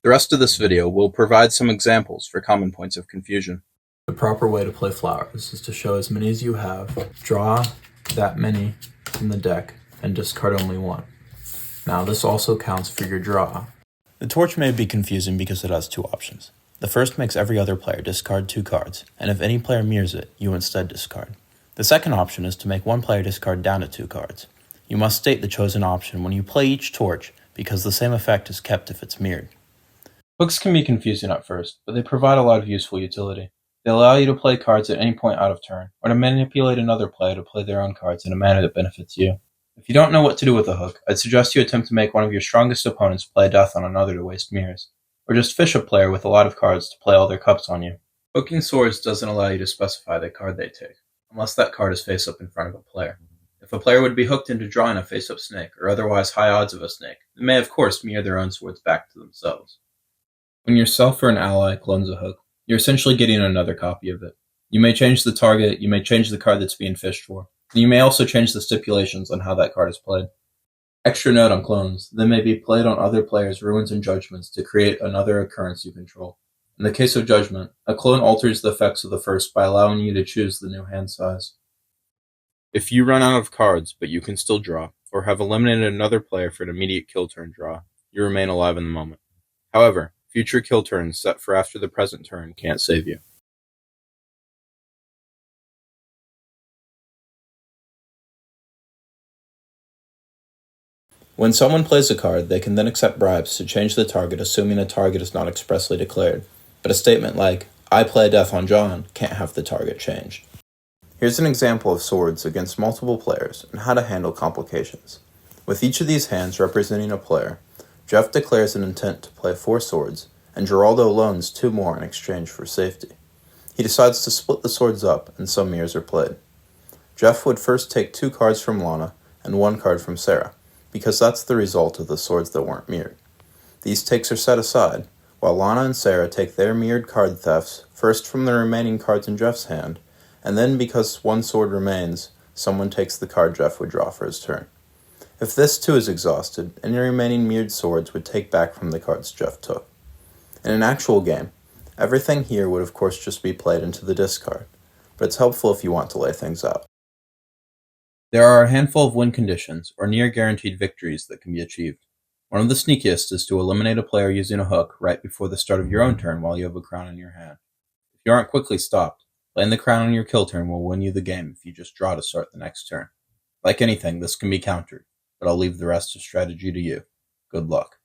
The rest of this video will provide some examples for common points of confusion. The proper way to play flowers is to show as many as you have, draw that many from the deck, and discard only one. Now this also counts for your draw. The torch may be confusing because it has two options. The first makes every other player discard 2 cards, and if any player mirrors it, you instead discard. The second option is to make one player discard down to 2 cards. You must state the chosen option when you play each torch because the same effect is kept if it's mirrored. Hooks can be confusing at first, but they provide a lot of useful utility. They allow you to play cards at any point out of turn, or to manipulate another player to play their own cards in a manner that benefits you. If you don't know what to do with a hook, I'd suggest you attempt to make one of your strongest opponents play death on another to waste mirrors, or just fish a player with a lot of cards to play all their cups on you. Hooking swords doesn't allow you to specify the card they take, unless that card is face up in front of a player. If a player would be hooked into drawing a face up snake, or otherwise high odds of a snake, they may of course mirror their own swords back to themselves. When yourself or an ally clones a hook, you're essentially getting another copy of it. You may change the target, you may change the card that's being fished for, and you may also change the stipulations on how that card is played. Extra note on clones, they may be played on other players' ruins and judgments to create another occurrence you control. In the case of judgment, a clone alters the effects of the first by allowing you to choose the new hand size. If you run out of cards but you can still draw, or have eliminated another player for an immediate kill turn draw, you remain alive in the moment. However, future kill turns set for after the present turn can't save you. When someone plays a card, they can then accept bribes to change the target assuming a target is not expressly declared, but a statement like, "I play death on John," can't have the target changed. Here's an example of swords against multiple players and how to handle complications. With each of these hands representing a player, Jeff declares an intent to play 4 swords, and Geraldo loans 2 more in exchange for safety. He decides to split the swords up, and some mirrors are played. Jeff would first take 2 cards from Lana and 1 card from Sarah, because that's the result of the swords that weren't mirrored. These takes are set aside, while Lana and Sarah take their mirrored card thefts, first from the remaining cards in Jeff's hand, and then because 1 sword remains, someone takes the card Jeff would draw for his turn. If this too is exhausted, any remaining mirrored swords would take back from the cards Jeff took. In an actual game, everything here would of course just be played into the discard, but it's helpful if you want to lay things out. There are a handful of win conditions, or near guaranteed victories, that can be achieved. One of the sneakiest is to eliminate a player using a hook right before the start of your own turn while you have a crown in your hand. If you aren't quickly stopped, laying the crown on your kill turn will win you the game if you just draw to start the next turn. Like anything, this can be countered, but I'll leave the rest of strategy to you. Good luck.